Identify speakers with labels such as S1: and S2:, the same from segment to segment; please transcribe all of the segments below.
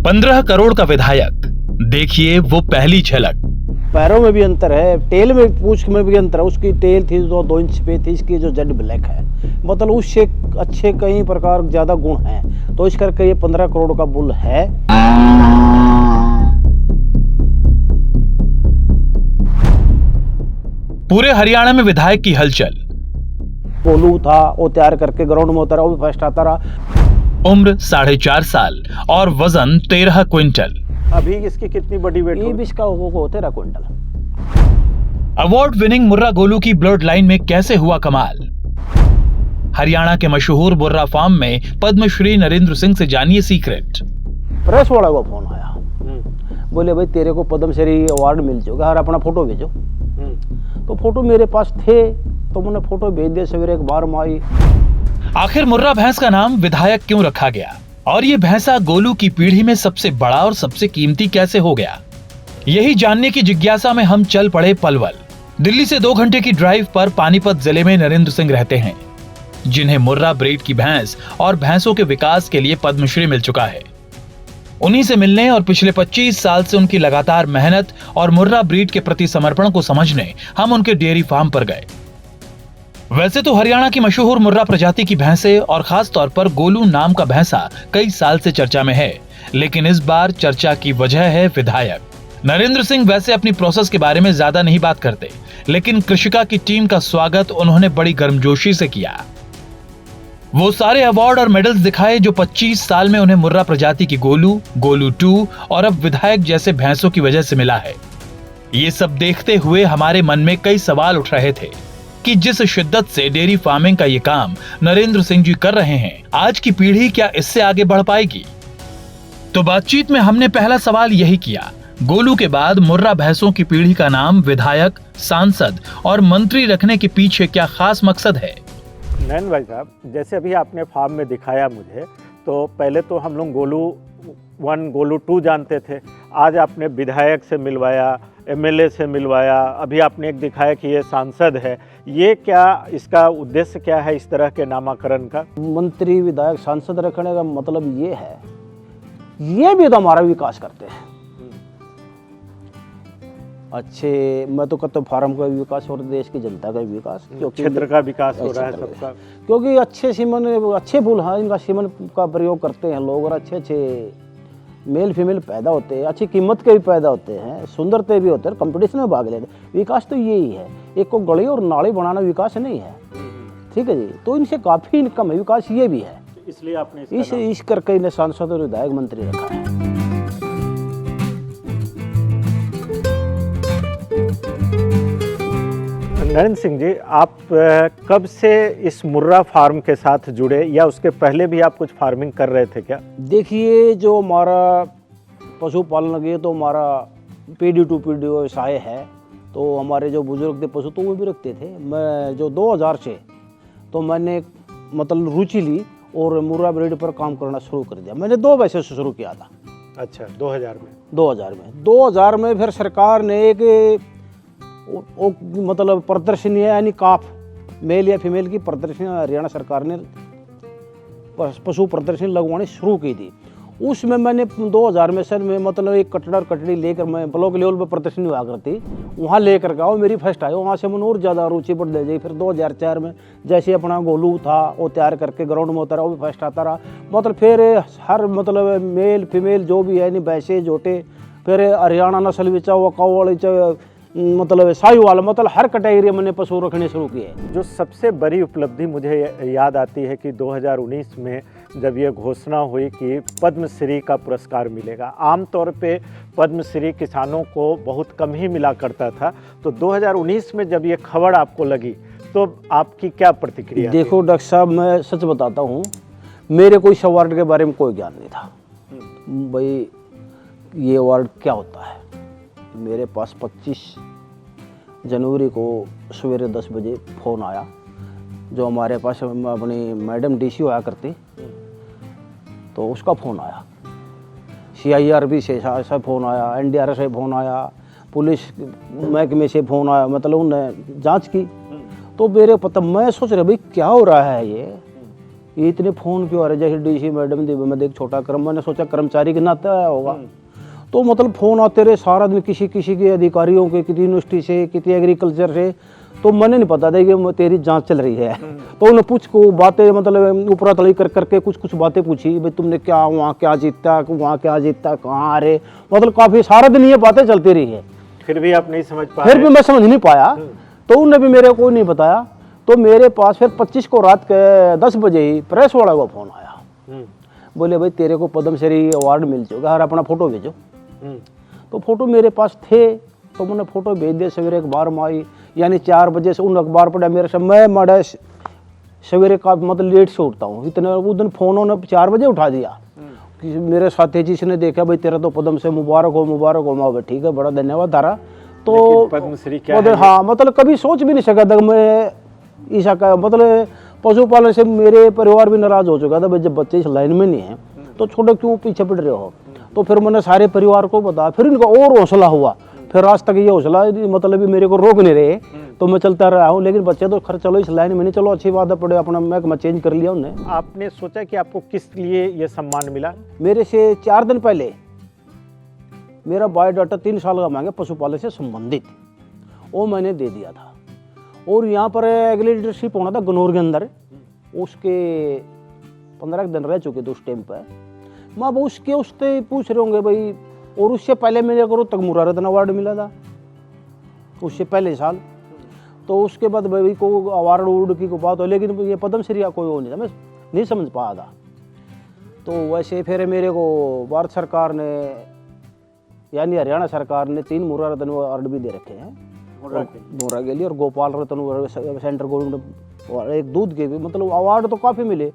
S1: 15 करोड़ का विधायक, देखिए वो पहली झलक।
S2: पैरों में भी अंतर है, टेल में, पूंछ में भी अंतर है। उसकी टेल थी 2 इंच पे थी, इसकी जो जेड ब्लैक है, मतलब उससे अच्छे कई प्रकार ज्यादा गुण हैं, तो इस करके ये 15 करोड़ का बुल है।
S1: पूरे हरियाणा में विधायक की हलचल।
S2: गोलू था, वो तैयार करके ग्राउंड में उतरा, वो भी फर्स्ट आता रहा।
S1: उम्र 4.5 साल और वजन 13 क्विंटल।
S3: अभी इसकी कितनी बड़ी वेट
S2: ये भी इसका वो 13 क्विंटल।
S1: अवार्ड विनिंग मुर्रा गोलू की ब्लड लाइन में कैसे हुआ कमाल। हरियाणा के मशहूर मुर्रा फार्म में पद्मश्री नरेंद्र सिंह से जानिए सीक्रेट।
S2: प्रेस वाला को फोन आया, बोले भाई तेरे को पद्मश्री अवार्ड मिल चुका है, अपना फोटो भेजो। तो फोटो मेरे पास थे, तो मैंने फोटो भेज दिया। सवेरे अखबार में आई।
S1: आखिर मुर्रा भैंस का नाम विधायक क्यों रखा गया, और ये भैंसा गोलू की पीढ़ी में सबसे बड़ा और सबसे कीमती कैसे हो गया, यही जानने की जिज्ञासा में हम चल पड़े पलवल। दिल्ली से 2 घंटे की ड्राइव पर पानीपत जिले में नरेंद्र सिंह रहते हैं, जिन्हें मुर्रा ब्रीड की भैंस और भैंसों के विकास के लिए पद्मश्री मिल चुका है। उन्हीं से मिलने और पिछले 25 साल से उनकी लगातार मेहनत और मुर्रा ब्रीड के प्रति समर्पण को समझने हम उनके डेयरी फार्म पर गए। वैसे तो हरियाणा की मशहूर मुर्रा प्रजाति की भैंसे और खास तौर पर गोलू नाम का भैंसा कई साल से चर्चा में है, लेकिन इस बार चर्चा की वजह है विधायक नरेंद्र सिंह। वैसे अपनी प्रोसेस के बारे में ज्यादा नहीं बात करते, लेकिन कृषिका की टीम का स्वागत उन्होंने बड़ी गर्मजोशी से किया। वो सारे अवार्ड और मेडल्स दिखाए जो 25 साल में उन्हें मुर्रा प्रजाति की गोलू, गोलू 2 और अब विधायक जैसे भैंसों की वजह से मिला है। ये सब देखते हुए हमारे मन में कई सवाल उठ रहे थे कि जिस शिद्दत से डेयरी फार्मिंग का ये काम नरेंद्र सिंह जी कर रहे हैं, आज की पीढ़ी क्या इससे आगे बढ़ पाएगी। तो बातचीत में हमने पहला सवाल यही किया, गोलू के बाद मुर्रा भैंसों की पीढ़ी का नाम विधायक, सांसद और मंत्री रखने के पीछे क्या खास मकसद है।
S3: नैन भाई साहब, जैसे अभी आपने फार्म में दिखाया मुझे, तो पहले तो हम लोग गोलू 1 गोलू 2 जानते थे। आज आपने विधायक से मिलवाया, एमएलए से मिलवाया, अभी आपने एक दिखाया कि ये सांसद है। ये क्या, इसका उद्देश्य क्या है इस तरह के नामाकरण का?
S2: मंत्री, विधायक, सांसद रखने का मतलब ये है, ये भी तो हमारा विकास करते हैं। अच्छे, मैं तो कहता हूँ फार्म का विकास और देश की जनता का विकास, क्योंकि
S3: क्षेत्र का विकास हो रहा है सबका।
S2: क्योंकि अच्छे सीमन, अच्छे फूल हैं, इनका सीमन का प्रयोग करते हैं लोग, और अच्छे अच्छे मेल फीमेल पैदा होते हैं, अच्छी कीमत के भी पैदा होते हैं, सुंदरते भी होते हैं, कंपटीशन में भाग लेते हैं। विकास तो यही है, एक को गली और नाली बनाना विकास नहीं है, ठीक है जी। तो इनसे काफ़ी इनकम है, विकास ये भी है,
S3: इसलिए आपने
S2: इस करके इन्हें सांसद और विधायक मंत्री रखा है।
S3: नरेंद्र सिंह जी, आप कब से इस मुर्रा फार्म के साथ जुड़े, या उसके पहले भी आप कुछ फार्मिंग कर रहे थे क्या?
S2: देखिए, जो हमारा पशुपालन ये तो हमारा पीढ़ी टू पीढ़ी व्यवसाय है। तो हमारे जो बुजुर्ग थे पशु, तो वो भी रखते थे। मैं जो 2000 से तो मैंने मतलब रुचि ली और मुर्रा ब्रीड पर काम करना शुरू कर दिया। मैंने 2 पैसे से शुरू किया था।
S3: अच्छा, 2000 में?
S2: 2000 में फिर सरकार ने एक मतलब प्रदर्शनी है, यानी काफ मेल या फीमेल की प्रदर्शनी हरियाणा सरकार ने पशु प्रदर्शनी लगवानी शुरू की थी। उसमें मैंने 2000 में सर में मतलब एक कटड़ा और कटड़ी लेकर मैं ब्लॉक लेवल पर प्रदर्शनी हुआ करती, वहाँ लेकर गया, मेरी फर्स्ट आई। वहाँ से मैंने और ज़्यादा रुचि बढ़ गई। फिर 2004 में जैसे अपना गोलू था, वो तैयार करके ग्राउंड में उतरा, वो भी फर्स्ट आता रहा। मतलब फिर हर मतलब मेल फीमेल जो भी है, नहीं भैंसे जोटे, फिर हरियाणा नस्ल भी चाहे कौवल मतलब साहिवाल, मतलब हर कैटेगरी मैंने पशु रखने शुरू किए।
S3: जो सबसे बड़ी उपलब्धि मुझे याद आती है कि 2019 में जब ये घोषणा हुई कि पद्मश्री का पुरस्कार मिलेगा। आमतौर पे पद्मश्री किसानों को बहुत कम ही मिला करता था, तो 2019 में जब ये खबर आपको लगी तो आपकी क्या प्रतिक्रिया?
S2: देखो डॉक्टर साहब, मैं सच बताता हूँ, मेरे को इस अवार्ड के बारे में कोई ज्ञान नहीं था भाई, ये अवार्ड क्या होता है। मेरे पास 25 जनवरी को सवेरे 10 बजे फ़ोन आया, जो हमारे पास अपनी मैडम डीसी आया करती, तो उसका फ़ोन आया। CIRB से ऐसा फ़ोन आया, NDRF से फ़ोन आया, पुलिस महकमे से फ़ोन आया, मतलब उन्होंने जांच की। तो मेरे पता, मैं सोच रहा भाई क्या हो रहा है, ये इतने फोन क्यों आ रहे, जैसे डीसी मैडम दी मैं देख छोटा कर्म, मैंने सोचा कर्मचारी के नाते आया होगा। तो मतलब फोन आते रहे सारा दिन, किसी किसी के अधिकारियों के, किसी यूनिवर्सिटी से, किसी एग्रीकल्चर से। तो मैंने नहीं पता था कि तेरी जांच चल रही है। तो उन्हें पूछ को बातें मतलब ऊपरा तली कर करके कुछ बातें पूछी, भाई तुमने क्या वहाँ क्या जीता, वहाँ क्या जीता, कहाँ आ रहे, मतलब काफ़ी सारा दिन ये बातें चलती रही है।
S3: फिर भी आप नहीं समझ पाए?
S2: फिर भी मैं समझ नहीं पाया, तो उन्होंने भी मेरे को नहीं बताया। तो मेरे पास फिर 25 को रात के 10 बजे ही प्रेस वाला का फ़ोन आया। बोले भाई तेरे को पद्मश्री अवार्ड मिल चुका है, अपना फ़ोटो भेजो। तो फोटो मेरे पास थे, तो मैंने फ़ोटो भेज दिया। सवेरे अखबार में आई, यानी 4 बजे से उन अखबार पढ़ा मेरे से। मैं माड़ा सवेरे का मतलब लेट से उठता हूँ, इतने उस दिन फ़ोनों ने 4 बजे उठा दिया। कि मेरे साथी जी ने देखा, भाई तेरा तो पद्म से मुबारक हो, मुबारक हो। मैं ठीक है, बड़ा धन्यवाद तारा। तो
S3: पद्मश्री क्या है?
S2: हाँ, मतलब कभी सोच भी नहीं सका था मैं ईशा का, मतलब पशुपालन से मेरे परिवार भी नाराज हो चुका था, भाई जब बच्चे इस लाइन में नहीं है तो छोटे क्यों पीछे पड़ रहे हो। तो फिर मैंने सारे परिवार को बताया, फिर इनका और हौसला हुआ। फिर आज तक ये हौसला मतलब मेरे को रोक नहीं रहे, तो मैं चलता रहा हूँ। लेकिन बच्चे तो खैर चलो इस लाइन में नहीं, चलो अच्छी बात है, पड़े अपना मैं चेंज कर लिया उन्हें।
S3: आपने सोचा कि आपको किस लिए ये सम्मान मिला?
S2: मेरे से 4 दिन पहले मेरा बायोडाटा 3 साल का मांगे पशुपालन से संबंधित, वो मैंने दे दिया था। और यहाँ पर अगली लीडरशिप होना था गनौर के अंदर, उसके 15 दिन रह चुके थे उस टाइम पर। मैं अब उससे पूछ रहे होंगे भाई, और उससे पहले मेरे को तक मुर्रा रत्न अवार्ड मिला था, उससे पहले साल। तो उसके बाद भाई को अवार्ड की को बात हो, लेकिन ये पद्मश्री का कोई वो नहीं था, मैं नहीं समझ पाया था। तो वैसे फिर मेरे को भारत सरकार ने यानी हरियाणा सरकार ने 3 मुर्रा रत्न अवार्ड भी दे रखे हैं, मुर्रा के लिए, और गोपाल रत्न सेंटर गवर्नमेंट, एक दूध के भी, मतलब अवार्ड तो काफी मिले,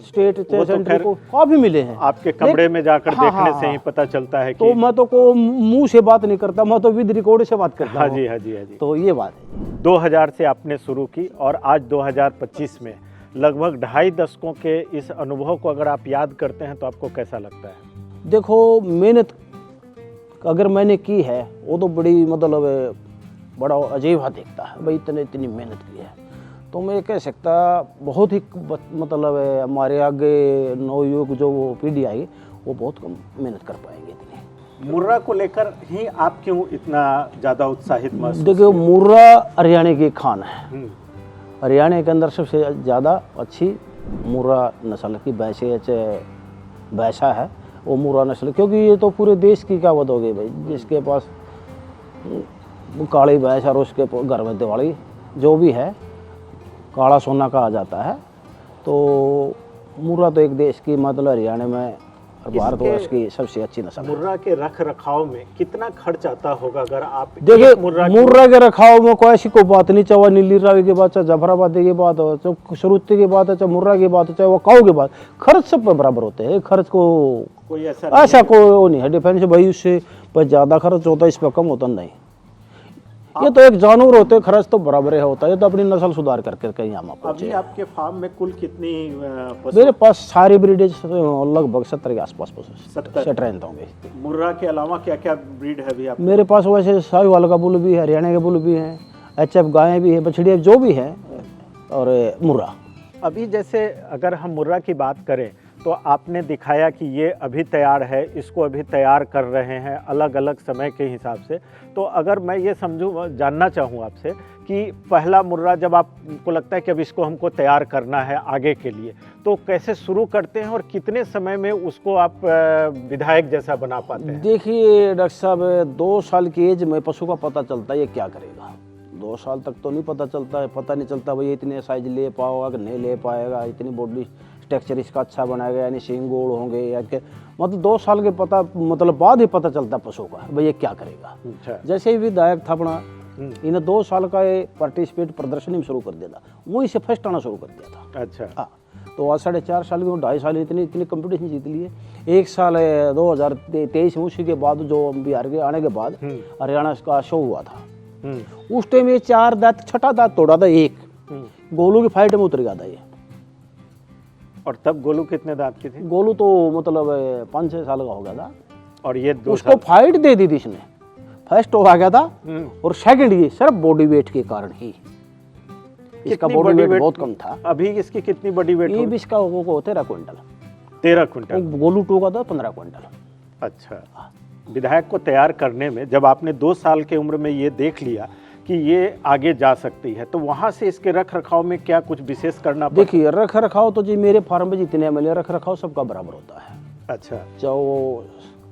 S2: स्टेट सेंटर को काफी मिले हैं।
S3: आपके कमरे में जाकर देखने से ही पता चलता है कि
S2: तो मैं तो को मुंह से बात नहीं करता, मैं तो विद रिकॉर्ड से बात करता हूं।
S3: हाँ जी, हाँ जी, हाँ जी।
S2: तो ये बात है।
S3: 2000 से आपने शुरू की और आज 2025 में लगभग 2.5 दशकों के इस अनुभव को अगर आप याद करते हैं तो आपको कैसा लगता है?
S2: देखो, मेहनत अगर मैंने की है वो तो बड़ी मतलब बड़ा अजीब दिखता है, भाई इतनी मेहनत की है। तो मैं कह सकता बहुत ही मतलब हमारे आगे नवयुवक जो वो पीढ़ी आई वो बहुत कम मेहनत कर पाएंगे इतनी।
S3: मुर्रा को लेकर ही आप क्यों इतना ज़्यादा उत्साहित महसूस?
S2: देखिए, मुर्रा हरियाणा की खान है। हरियाणा के अंदर सबसे ज़्यादा अच्छी मुर्रा नस्ल की भैंसा है वो मुर्रा नस्ल, क्योंकि ये तो पूरे देश की क्या बात हो गई भाई, जिसके पास काली भैंस और उसके घर में दिवाली जो भी है काला सोना कहा जाता है। तो मुर्रा तो एक देश की मतलब हरियाणा में भारतवर्ष की सबसे अच्छी नस्ल है।
S3: मुर्रा के रख रखाव में कितना खर्च आता होगा अगर आप
S2: देखिए, मुर्रा के रखाव में कोई ऐसी कोई बात नहीं, चाहे नीली रावी की बात, चाहे जफराबादी की बात हो, चाहे शुरुती की बात हो, चाहे मुर्रा की बात हो, चाहे वो काऊ की बात, खर्च सब पे बराबर होते हैं। खर्च को
S3: कोई
S2: ऐसा कोई वो नहीं है डिफेंस भाई उससे पर ज़्यादा खर्च होता है, इस पर कम होता नहीं। ये तो एक जानवर होते हैं, खर्च तो बराबर है होता है। ये तो अपनी नस्ल सुधार करके कहीं यहाँ पहुंचे।
S3: अभी आपके फार्म में कुल कितनी
S2: मेरे पास सारी ब्रीडेज लगभग 70 के आसपास
S3: 70
S2: होंगे।
S3: मुर्रा के अलावा क्या क्या ब्रीड है अभी आप?
S2: मेरे पास वैसे साहिवाल का बुल भी है, हरियाणा के बुल भी हैं, HF गायें भी है, बछड़ियाँ जो भी है, और मुर्रा।
S3: अभी जैसे अगर हम मुर्रा की बात करें तो आपने दिखाया कि ये अभी तैयार है, इसको अभी तैयार कर रहे हैं अलग अलग समय के हिसाब से। तो अगर मैं ये जानना चाहूँ आपसे कि पहला मुर्रा जब आपको लगता है कि अब इसको हमको तैयार करना है आगे के लिए, तो कैसे शुरू करते हैं और कितने समय में उसको आप विधायक जैसा बना पाते हैं?
S2: देखिए डॉक्टर साहब, 2 साल की एज में पशु का पता चलता है ये क्या करेगा। 2 साल तक तो नहीं पता चलता है, पता नहीं चलता भाई इतने साइज ले पाओगा कि नहीं ले पाएगा, इतनी बॉडी स्ट्रक्चर इसका अच्छा बनाएगा, यानी सींग गोल होंगे या के, मतलब 2 साल के पता मतलब बाद ही पता चलता पशु का भाई ये क्या करेगा।
S3: अच्छा।
S2: जैसे ही विधायक था अपना, इन्हें 2 साल का पार्टिसिपेट प्रदर्शनी में शुरू कर दिया था, वहीं से फर्स्ट आना शुरू कर दिया था।
S3: अच्छा।
S2: हाँ, तो आज 4.5 साल में 2.5 साल इतनी कंपटीशन जीत लिए। 1 साल 2023 में, उसी के बाद जो बिहार के आने के बाद हरियाणा का शो हुआ था, उस टाइम ये 4 दांत, 6ठा दांत तोड़ा था, एक गोलू की फाइट में उतर गया था ये।
S3: और तब गोलू कितने दांत की थी?
S2: गोलू तो मतलब 5-6 साल का हो गया था,
S3: और ये 2
S2: उसको फाइट दे दी थी इसने, फर्स्ट हो गया था। और सेकंड ये सिर्फ बॉडी वेट के कारण ही इसका
S3: कितनी
S2: बॉडी
S3: बॉडी
S2: वेट
S3: वेट?
S2: बहुत कम था।
S3: अभी इसकी कितनी बॉडी वेट
S2: ये
S3: होगी?
S2: भी इसका वो 13 क्विंटल,
S3: 13 क्विंटल।
S2: गोलू 2 का था 15 क्विंटल।
S3: अच्छा, विधायक को तैयार करने में जब आपने 2 साल की उम्र में ये देख लिया कि ये आगे जा सकती है, तो वहाँ से इसके रख रखाव में क्या कुछ विशेष करना पड़ा?
S2: देखिए रख रखाव तो जी मेरे फार्म में जितने एमएलए रख रखाव सबका बराबर होता है,
S3: अच्छा,
S2: चाहे वो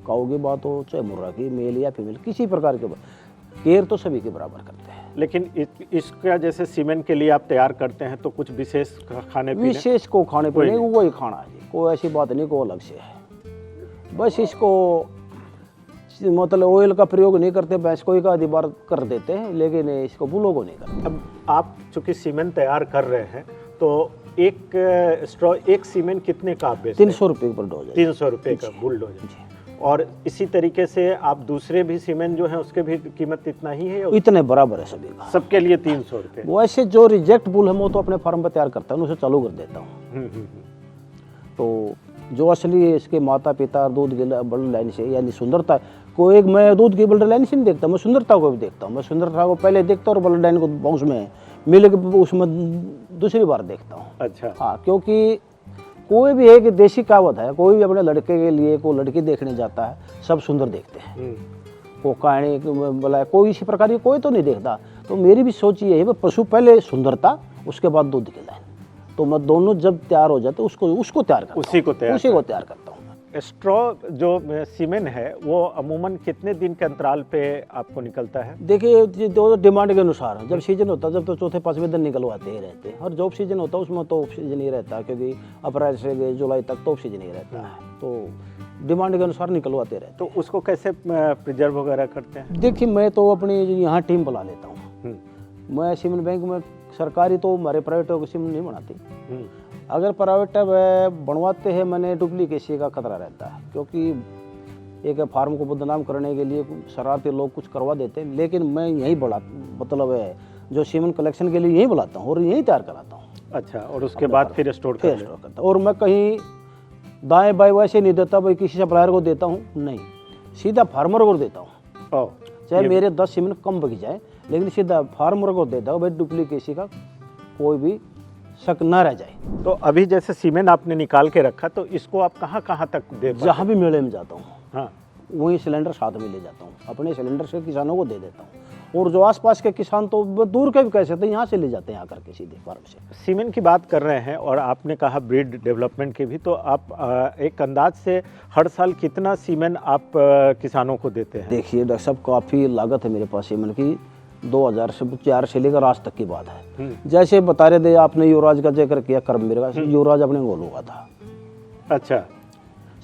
S2: काऊ की बात हो चाहे मुर्रा की, मेल या फीमेल, किसी प्रकार के केयर तो सभी के बराबर करते हैं।
S3: लेकिन इसका जैसे सीमेंट के लिए आप तैयार करते हैं तो कुछ विशेष खाने पीने?
S2: विशेष को खाने
S3: कोई
S2: पीने
S3: नहीं।
S2: वही खाना है जी, कोई ऐसी बात नहीं को अलग से है। बस इसको मतलब ऑयल का प्रयोग नहीं करते, भैंस को एक आधी बार कर देते हैं, लेकिन इसको बुलों को नहीं करते।
S3: अब आप चूंकि सीमेंट तैयार कर रहे हैं तो एक सीमेंट कितने का आप बेचते हैं?
S2: 300 रुपये पर डोज है।
S3: 300 रुपये का बुलडोजर। और इसी तरीके से आप दूसरे भी सीमेंट जो है उसके भी कीमत इतना ही है या
S2: इतने बराबर है सभी का।
S3: सबके लिए 300 रुपये?
S2: वैसे जो रिजेक्ट बुल है वो तो अपने फार्म पर तैयार करता हूँ, उसे चालू कर देता हूँ। तो जो असली इसके माता पिता दूध की ब्लड लाइन से यानी सुंदरता को, एक मैं दूध की ब्लड लाइन से नहीं देखता, मैं सुंदरता को भी देखता हूँ। मैं सुंदरता को पहले देखता हूँ और ब्लड लाइन को बॉक्स में मिल के उसमें दूसरी बार देखता हूँ।
S3: अच्छा,
S2: हाँ, क्योंकि कोई भी एक देसी कहावत है, कोई भी अपने लड़के के लिए कोई लड़की देखने जाता है सब सुंदर देखते हैं, वो कहानी बोला कोई इसी प्रकार की कोई तो नहीं देखता। तो मेरी भी सोच ये है पशु पहले सुंदरता उसके बाद दूध की लाइन, तो मैं दोनों जब तैयार हो जाते उसको तैयार करता हूँ, उसी को तैयार करता हूँ।
S3: स्ट्रॉ जो सीमेंट है वो अमूमन कितने दिन के अंतराल पे आपको निकलता है?
S2: देखिए जो डिमांड के अनुसार जब सीजन होता है जब तो चौथे पाँचवें दिन निकलवाते ही रहते हैं, और जॉब सीजन होता है उसमें तो ऑफ सीजन ही रहता है, क्योंकि अप्रैल से जुलाई तक तो ऑफ सीजन ही रहता है, तो डिमांड के अनुसार निकलवाते रहते
S3: तो उसको कैसे प्रिजर्व वगैरह करते हैं?
S2: हैं। देखिए मैं तो अपनी यहाँ टीम बुला लेता हूँ। मैं सीमेंट बैंक में सरकारी तो हमारे प्राइवेट को सीमेंट नहीं बनाती, अगर प्राइवेट बनवाते हैं मैंने डुप्लीकेसी का खतरा रहता है, क्योंकि एक फार्म को बदनाम करने के लिए शरारती लोग कुछ करवा देते हैं, लेकिन मैं यहीं मतलब जो सीमेंट कलेक्शन के लिए यहीं बुलाता हूँ और यहीं तैयार कराता हूँ।
S3: अच्छा, और उसके बाद फिर स्टोर
S2: करता हूँ। और मैं कहीं दाएं बाएं वैसे नहीं देता भाई किसी सप्लायर को देता हूँ, नहीं, सीधा फार्मर को देता हूँ। चाहे मेरे 10 सीमेंट कम बिक जाए लेकिन सीधा फार्मर को देता हूँ भाई, डुप्लीकेसी का कोई भी शक ना रह जाए।
S3: तो अभी जैसे सीमेंट आपने निकाल के रखा तो इसको आप कहाँ तक दे पाते?
S2: जहाँ भी मेले में जाता हूँ,
S3: हाँ,
S2: वहीं सिलेंडर साथ में ले जाता हूँ, अपने सिलेंडर से किसानों को दे देता हूँ, और जो आसपास के किसान तो दूर के भी कह सकते हैं यहाँ से ले जाते हैं आकर के सीधे फार्म से।
S3: सीमेंट की बात कर रहे हैं और आपने कहा ब्रीड डेवलपमेंट की भी, तो आप एक अंदाज से हर साल कितना सीमेंट आप किसानों को देते हैं?
S2: देखिए डॉक्टर साहब काफ़ी लागत है मेरे पास सीमेंट की, 2004 से लेकर आज तक की बात है। जैसे बता रहे थे आपने युवराज का जिक्र किया, कर्म मेरे का युवराज अपने गोलू का था।
S3: अच्छा,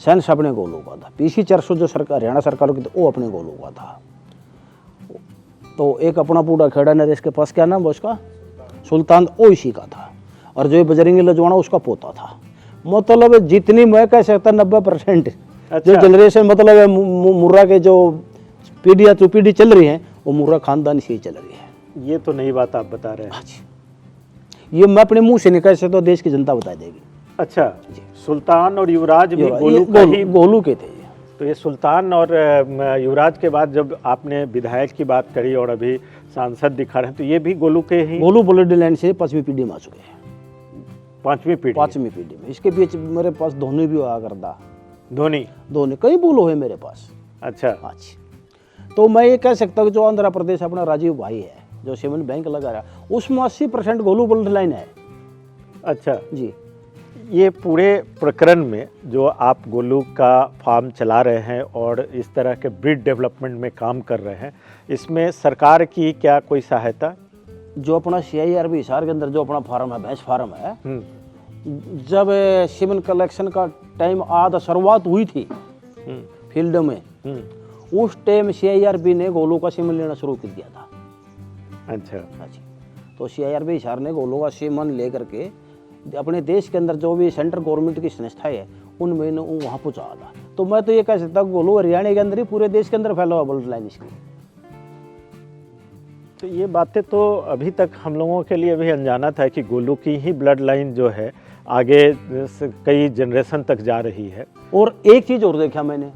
S2: सैंस अपने गोलू का था। पीसी 400 जो सरकार हरियाणा सरकार की थी वो अपने गोलू का था। तो एक अपना पूरा खेड़ा नरेश के पास क्या नाम है उसका, सुल्तान, वो इसी का था। और जो बजरंगी लजवाना उसका पोता था। मतलब जितनी मैं कह सकता 90% जो जनरेशन मतलब मुर्रा के जो पीढ़ी या पीढ़ी चल रही है वो मुर्रा खानदान से ही चल रही है।
S3: ये तो नई बात आप बता रहे हैं।
S2: ये मैं अपने मुंह से नहीं कह सकता, देश की जनता बता देगी।
S3: अच्छा, सुल्तान और युवराज भी
S2: गोलू के थे।
S3: तो ये सुल्तान और युवराज के बाद जब आपने विधायक की बात करी और अभी सांसद दिखा रहे हैं, तो ये भी गोलू के ही?
S2: गोलू ब्लड लाइन से 5वीं पीढ़ी में आ चुके हैं।
S3: 5वीं पीढ़ी में।
S2: इसके बीच मेरे पास धोनी भी हुआ करता।
S3: धोनी
S2: कई बोलो है मेरे पास।
S3: अच्छा,
S2: तो मैं ये कह सकता हूँ जो आंध्र प्रदेश अपना राजीव भाई है जो सीमेंट बैंक लगा रहा है उसमें 80% गोलू ब्लड लाइन है।
S3: अच्छा
S2: जी,
S3: ये पूरे प्रकरण में जो आप गोलू का फार्म चला रहे हैं और इस तरह के ब्रीड डेवलपमेंट में काम कर रहे हैं, इसमें सरकार की क्या कोई सहायता?
S2: जो अपना CIRB हिसार के अंदर जो अपना फार्म है, भैंस फार्म है, जब सीमेंट कलेक्शन का टाइम आधा शुरुआत हुई थी फील्ड में, उस टाइम CIRB ने गोलू का सीमेंट लेना शुरू कर दिया था।
S3: अच्छा,
S2: तो CIRB हिसार ने गोलू का सीमेंट लेकर के अपने देश के अंदर जो भी सेंट्रल गवर्नमेंट की संस्थाएं है उनमें वहाँ पहुँचा था। तो मैं तो ये कह सकता हूँ गोलू हरियाणा के अंदर ही पूरे देश के अंदर फैला हुआ ब्लड लाइन इसकी।
S3: तो ये बातें तो अभी तक हम लोगों के लिए भी अनजाना था कि गोलू की ही ब्लड लाइन जो है आगे कई जनरेशन तक जा रही है।
S2: और एक चीज़ और देखा मैंने,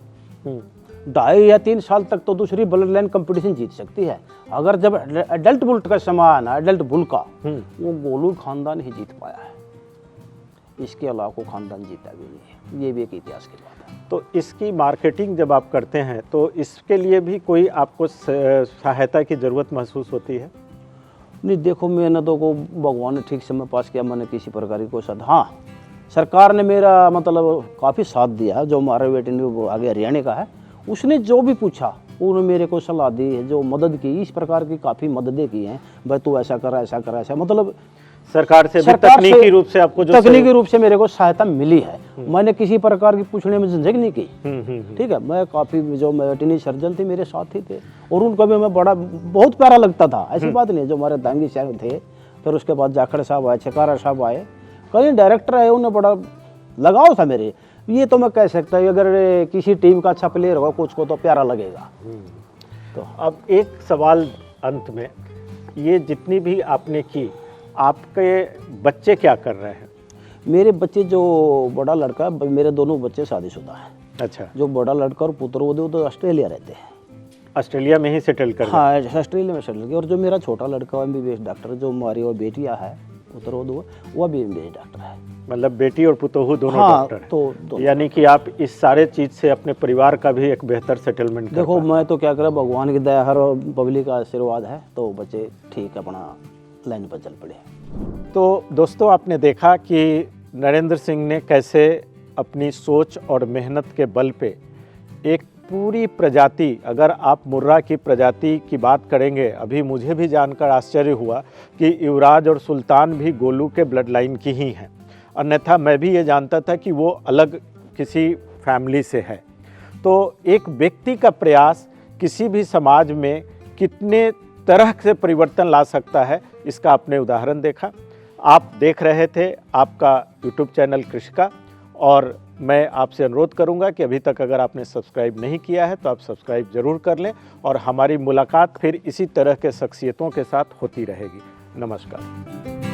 S2: 2.5 या 3 साल तक तो दूसरी ब्लड लाइन कंपटीशन जीत सकती है। अगर जब एडल्ट बुल का समय आना, एडल्ट बुल का, वो गोलू खानदान ही जीत पाया है, इसके अलावा को खानदान जीता भी नहीं है। ये भी एक इतिहास की बात है।
S3: तो इसकी मार्केटिंग जब आप करते हैं तो इसके लिए भी कोई आपको सहायता की ज़रूरत महसूस होती है?
S2: नहीं, देखो मेहनतों को भगवान ने ठीक समय पास किया, मैंने किसी प्रकार की कोई साथ, हाँ सरकार ने मेरा मतलब काफ़ी साथ दिया है। जो हमारे बेटे ने वो आगे हरियाणा का है, उसने जो भी पूछा उन्होंने मेरे को सलाह दी है, जो मदद की, इस प्रकार की काफ़ी मददें की हैं। भाई तू ऐसा कर, ऐसा कर, ऐसा, मतलब
S3: सरकार से भी तकनीकी रूप से आपको जो
S2: तकनीकी रूप से मेरे को सहायता मिली है। मैंने किसी प्रकार की पूछने में झंझक नहीं की। ठीक है, मैं काफ़ी, जो वेटरनरी सर्जन थे मेरे साथ ही थे, और उनको भी मैं बहुत प्यारा लगता था। ऐसी बात नहीं, जो हमारे दांगी साहब थे, फिर उसके बाद जाखड़ साहब आए, छकारा साहब आए, कई डायरेक्टर आए, उन्हें बड़ा लगाव था मेरे। ये तो मैं कह सकता हूँ, अगर किसी टीम का अच्छा प्लेयर होगा कोच को तो प्यारा लगेगा।
S3: तो अब एक सवाल अंत में, ये जितनी भी आपने की, आपके बच्चे क्या कर रहे हैं?
S2: मेरे बच्चे, जो बड़ा लड़का, मेरे दोनों बच्चे शादीशुदा हैं।
S3: अच्छा, जो
S2: बड़ा लड़का और पुत्र वो तो ऑस्ट्रेलिया रहते हैं।
S3: ऑस्ट्रेलिया में ही सेटल कर?
S2: हाँ, ऑस्ट्रेलिया में सेटल किया। और जो मेरा छोटा लड़का MBBS डॉक्टर, जो हमारी और बेटियाँ है पुत्र वो भी MBBS डॉक्टर है।
S3: मतलब बेटी और पुतोहू दोनों
S2: हाँ,
S3: डॉक्टर हैं।
S2: तो
S3: यानी कि आप इस सारे चीज़ से अपने परिवार का भी एक बेहतर सेटलमेंट
S2: देखो, मैं तो क्या करें, भगवान की दया, हर पब्लिक का आशीर्वाद है, तो बच्चे ठीक अपना लाइन पर चल पड़े।
S3: तो दोस्तों, आपने देखा कि नरेंद्र सिंह ने कैसे अपनी सोच और मेहनत के बल पे एक पूरी प्रजाति, अगर आप मुर्रा की प्रजाति की बात करेंगे, अभी मुझे भी जानकर आश्चर्य हुआ कि युवराज और सुल्तान भी गोलू के ब्लड लाइन की ही हैं, अन्यथा मैं भी ये जानता था कि वो अलग किसी फैमिली से है। तो एक व्यक्ति का प्रयास किसी भी समाज में कितने तरह से परिवर्तन ला सकता है, इसका आपने उदाहरण देखा। आप देख रहे थे आपका YouTube चैनल कृषिका, और मैं आपसे अनुरोध करूंगा कि अभी तक अगर आपने सब्सक्राइब नहीं किया है तो आप सब्सक्राइब ज़रूर कर लें, और हमारी मुलाकात फिर इसी तरह के शख्सियतों के साथ होती रहेगी। नमस्कार।